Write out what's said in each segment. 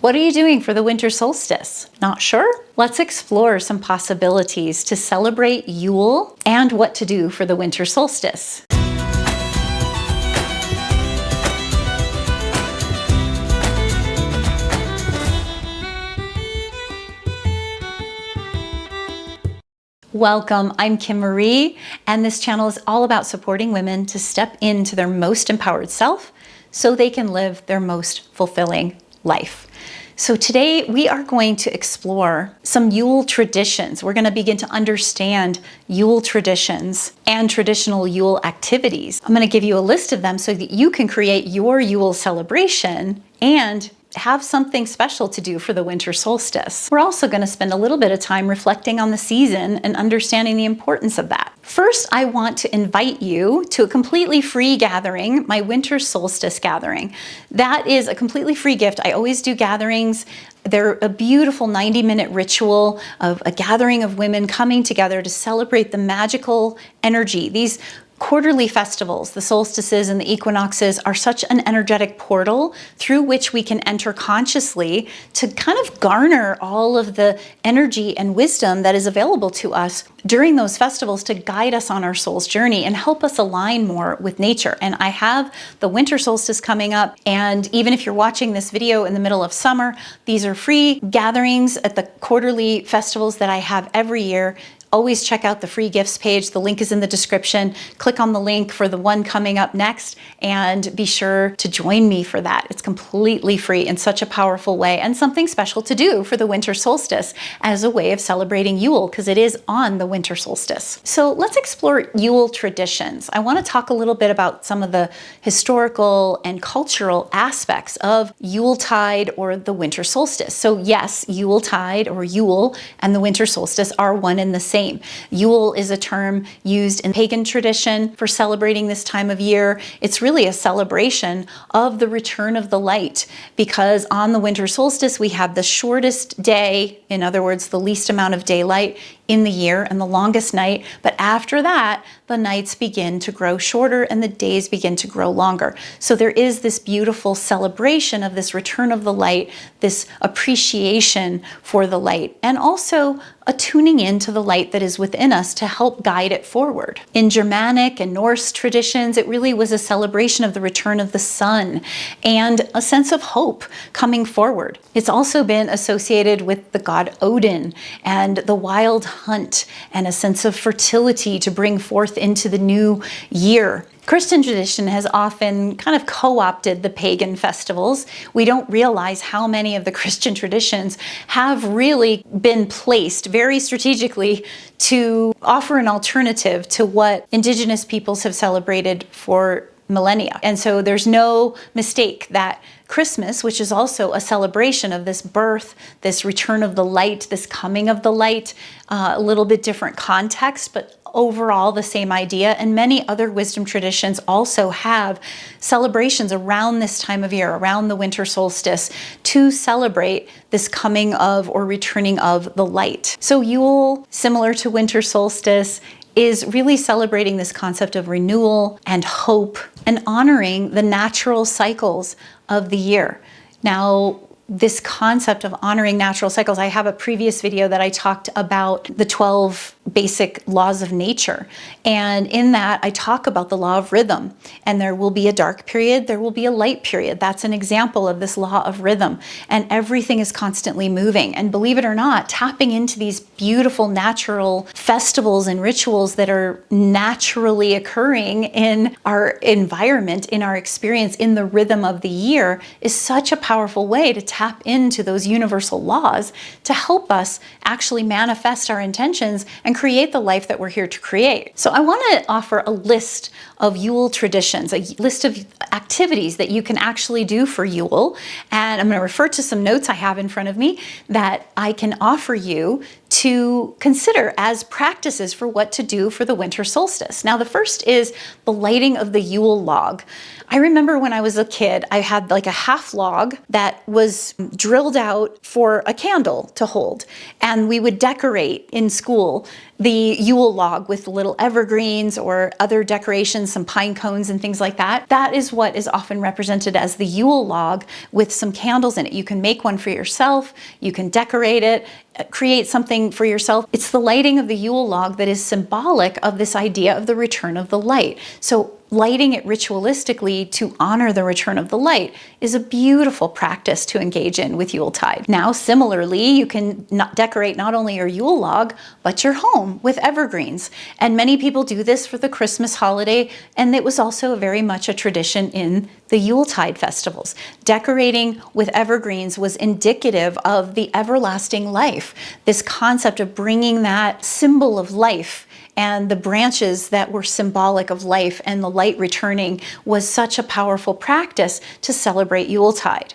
What are you doing for the winter solstice? Not sure? Let's explore some possibilities to celebrate Yule and what to do for the winter solstice. Welcome, I'm Kim Marie, and this channel is all about supporting women to step into their most empowered self so they can live their most fulfilling life. So today we are going to explore some Yule traditions. We're going to begin to understand Yule traditions and traditional Yule activities. I'm going to give you a list of them so that you can create your Yule celebration and have something special to do for the winter solstice. We're also going to spend a little bit of time reflecting on the season and understanding the importance of that. First, I want to invite you to a completely free gathering, my winter solstice gathering. That is a completely free gift. I always do gatherings. They're a beautiful 90-minute ritual of a gathering of women coming together to celebrate the magical energy. These quarterly festivals, the solstices and the equinoxes, are such an energetic portal through which we can enter consciously to kind of garner all of the energy and wisdom that is available to us during those festivals to guide us on our soul's journey and help us align more with nature. And I have the winter solstice coming up, and even if you're watching this video in the middle of summer, these are free gatherings at the quarterly festivals that I have every year. Always check out the free gifts page. The link is in the description. Click on the link for the one coming up next and be sure to join me for that. It's completely free in such a powerful way and something special to do for the winter solstice as a way of celebrating Yule because it is on the winter solstice. So let's explore Yule traditions. I want to talk a little bit about some of the historical and cultural aspects of Yuletide or the winter solstice. So yes, Yuletide or Yule and the winter solstice are one and the same. Yule is a term used in pagan tradition for celebrating this time of year. It's really a celebration of the return of the light because on the winter solstice we have the shortest day, in other words, the least amount of daylight in the year and the longest night. But after that, the nights begin to grow shorter and the days begin to grow longer. So there is this beautiful celebration of this return of the light, this appreciation for the light, and also a tuning into the light that is within us to help guide it forward. In Germanic and Norse traditions, it really was a celebration of the return of the sun and a sense of hope coming forward. It's also been associated with the god Odin and the wild hunt and a sense of fertility to bring forth into the new year. Christian tradition has often kind of co-opted the pagan festivals. We don't realize how many of the Christian traditions have really been placed very strategically to offer an alternative to what indigenous peoples have celebrated for millennia. And so there's no mistake that Christmas, which is also a celebration of this birth, this return of the light, this coming of the light, a little bit different context, but overall the same idea. And many other wisdom traditions also have celebrations around this time of year, around the winter solstice, to celebrate this coming of or returning of the light. So Yule, similar to winter solstice, is really celebrating this concept of renewal and hope and honoring the natural cycles of the year. Now, this concept of honoring natural cycles, I have a previous video that I talked about the 12 basic laws of nature. And in that, I talk about the law of rhythm. And there will be a dark period, there will be a light period. That's an example of this law of rhythm. And everything is constantly moving. And believe it or not, tapping into these beautiful natural festivals and rituals that are naturally occurring in our environment, in our experience, in the rhythm of the year is such a powerful way to tap into those universal laws to help us actually manifest our intentions and create the life that we're here to create. So I want to offer a list of Yule traditions, a list of activities that you can actually do for Yule. And I'm going to refer to some notes I have in front of me that I can offer you to consider as practices for what to do for the winter solstice. Now, the first is the lighting of the Yule log. I remember when I was a kid, I had like a half log that was drilled out for a candle to hold. And we would decorate in school the Yule log with little evergreens or other decorations some pine cones and things like that. That is what is often represented as the Yule log with some candles in it. You can make one for yourself, you can decorate it, create something for yourself. It's the lighting of the Yule log that is symbolic of this idea of the return of the light. So lighting it ritualistically to honor the return of the light is a beautiful practice to engage in with Yuletide. Now, similarly, you can decorate not only your Yule log, but your home with evergreens. And many people do this for the Christmas holiday, and it was also very much a tradition in the Yuletide festivals. Decorating with evergreens was indicative of the everlasting life, this concept of bringing that symbol of life and the branches that were symbolic of life and the light returning was such a powerful practice to celebrate Yuletide.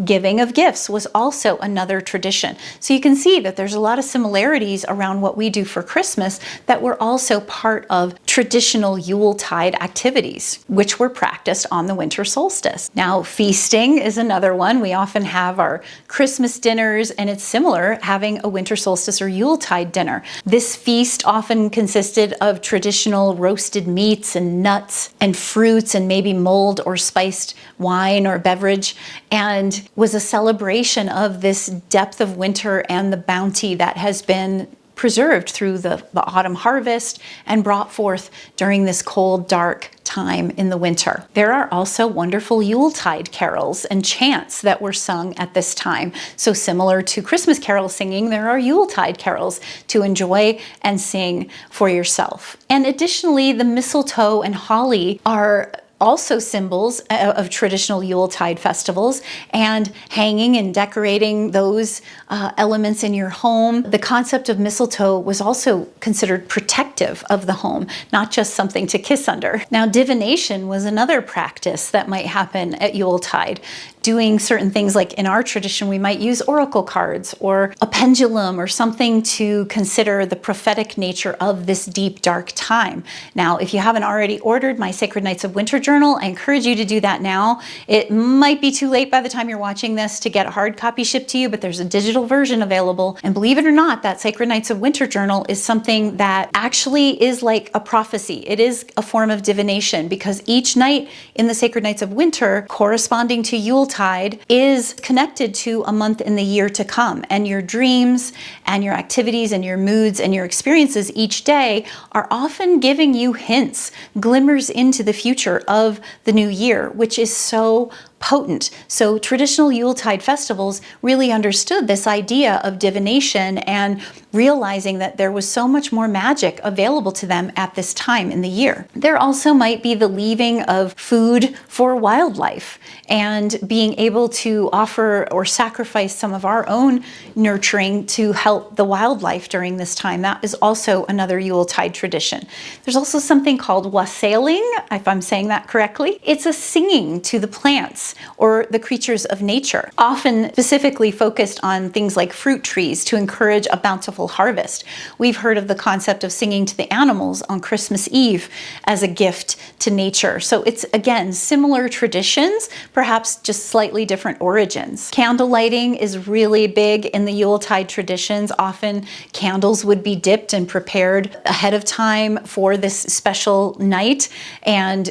Giving of gifts was also another tradition. So you can see that there's a lot of similarities around what we do for Christmas that were also part of traditional Yuletide activities, which were practiced on the winter solstice. Now, feasting is another one. We often have our Christmas dinners, and it's similar having a winter solstice or Yuletide dinner. This feast often consisted of traditional roasted meats and nuts and fruits and maybe mulled or spiced wine or beverage, and was a celebration of this depth of winter and the bounty that has been preserved through the autumn harvest and brought forth during this cold, dark time in the winter. There are also wonderful Yuletide carols and chants that were sung at this time. So similar to Christmas carol singing, there are Yuletide carols to enjoy and sing for yourself. And additionally, the mistletoe and holly are also symbols of traditional Yuletide festivals, and hanging and decorating those elements in your home. The concept of mistletoe was also considered protective of the home, not just something to kiss under. Now, divination was another practice that might happen at Yuletide. Doing certain things, like in our tradition, we might use oracle cards or a pendulum or something to consider the prophetic nature of this deep, dark time. Now, if you haven't already ordered my Sacred Nights of Winter journal, I encourage you to do that now. It might be too late by the time you're watching this to get a hard copy shipped to you, but there's a digital version available. And believe it or not, that Sacred Nights of Winter journal is something that actually is like a prophecy. It is a form of divination, because each night in the Sacred Nights of Winter, corresponding to Yuletide, is connected to a month in the year to come. And your dreams and your activities and your moods and your experiences each day are often giving you hints, glimmers into the future of the new year, which is so potent. So traditional Yuletide festivals really understood this idea of divination and realizing that there was so much more magic available to them at this time in the year. There also might be the leaving of food for wildlife and being able to offer or sacrifice some of our own nurturing to help the wildlife during this time. That is also another Yuletide tradition. There's also something called wassailing, if I'm saying that correctly. It's a singing to the plants or the creatures of nature, often specifically focused on things like fruit trees to encourage a bountiful harvest. We've heard of the concept of singing to the animals on Christmas Eve as a gift to nature. So it's, again, similar traditions, perhaps just slightly different origins. Candle lighting is really big in the Yuletide traditions. Often candles would be dipped and prepared ahead of time for this special night and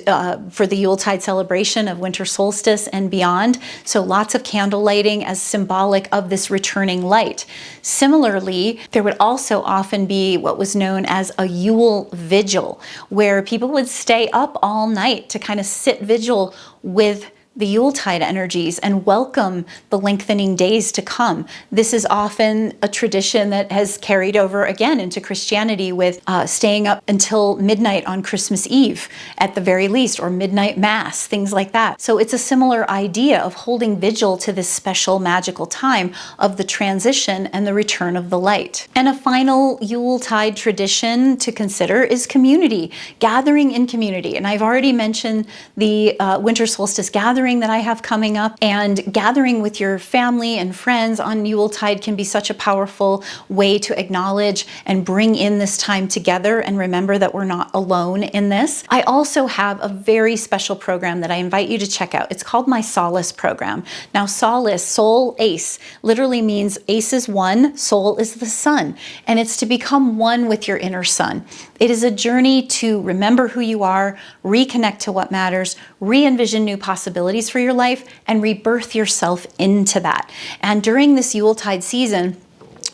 for the Yuletide celebration of winter solstice and beyond. So lots of candle lighting as symbolic of this returning light. Similarly, there would also often be what was known as a Yule vigil, where people would stay up all night to kind of sit vigil with the Yuletide energies and welcome the lengthening days to come. This is often a tradition that has carried over again into Christianity, with staying up until midnight on Christmas Eve at the very least, or midnight mass, things like that. So it's a similar idea of holding vigil to this special magical time of the transition and the return of the light. And a final Yuletide tradition to consider is community, gathering in community. And I've already mentioned the winter solstice gathering gathering that I have coming up, and gathering with your family and friends on Yuletide can be such a powerful way to acknowledge and bring in this time together and remember that we're not alone in this. I also have a very special program that I invite you to check out. It's called my Solace program. Now, Solace, soul ace, literally means ace is one, soul is the sun, and it's to become one with your inner sun. It is a journey to remember who you are, reconnect to what matters, re-envision new possibilities for your life, and rebirth yourself into that. And during this Yuletide season,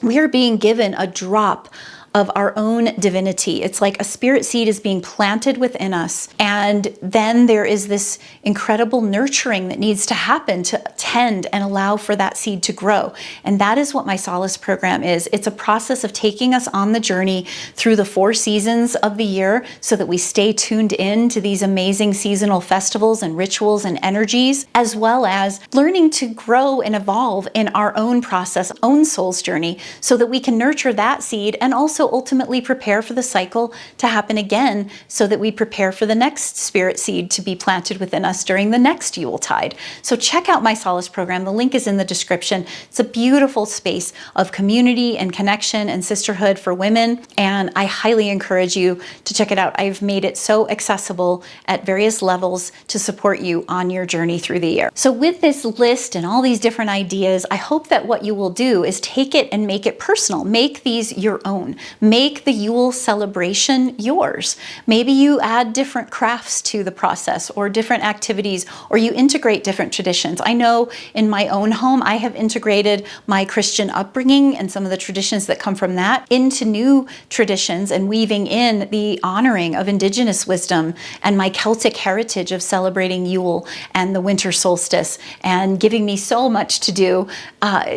we are being given a drop of our own divinity. It's like a spirit seed is being planted within us. And then there is this incredible nurturing that needs to happen to tend and allow for that seed to grow. And that is what my Solace program is. It's a process of taking us on the journey through the 4 seasons of the year so that we stay tuned in to these amazing seasonal festivals and rituals and energies, as well as learning to grow and evolve in our own process, own soul's journey, so that we can nurture that seed and also ultimately prepare for the cycle to happen again, so that we prepare for the next spirit seed to be planted within us during the next Yuletide. So check out my Solace program. The link is in the description. It's a beautiful space of community and connection and sisterhood for women, and I highly encourage you to check it out. I've made it so accessible at various levels to support you on your journey through the year. So with this list and all these different ideas, I hope that what you will do is take it and make it personal. Make these your own. Make the Yule celebration yours. Maybe you add different crafts to the process or different activities, or you integrate different traditions. I know in my own home, I have integrated my Christian upbringing and some of the traditions that come from that into new traditions and weaving in the honoring of Indigenous wisdom and my Celtic heritage of celebrating Yule and the winter solstice, and giving me so much to do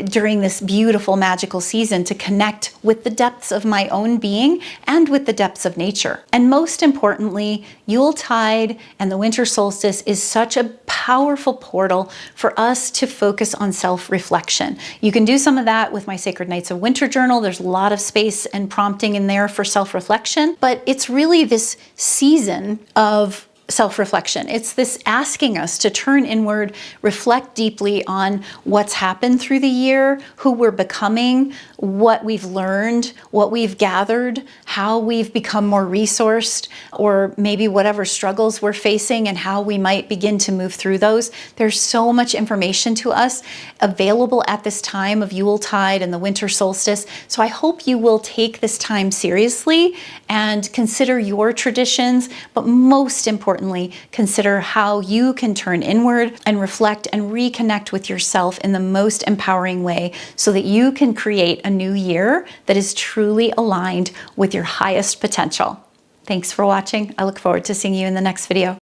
during this beautiful magical season to connect with the depths of my own being and with the depths of nature. And most importantly, Yuletide and the winter solstice is such a powerful portal for us to focus on self-reflection. You can do some of that with my Sacred Nights of Winter journal. There's a lot of space and prompting in there for self-reflection, but it's really this season of self-reflection. It's this asking us to turn inward, reflect deeply on what's happened through the year, who we're becoming, what we've learned, what we've gathered, how we've become more resourced, or maybe whatever struggles we're facing and how we might begin to move through those. There's so much information to us available at this time of Yuletide and the winter solstice. So I hope you will take this time seriously and consider your traditions, but most importantly, consider how you can turn inward and reflect and reconnect with yourself in the most empowering way so that you can create a new year that is truly aligned with your highest potential. Thanks for watching. I look forward to seeing you in the next video.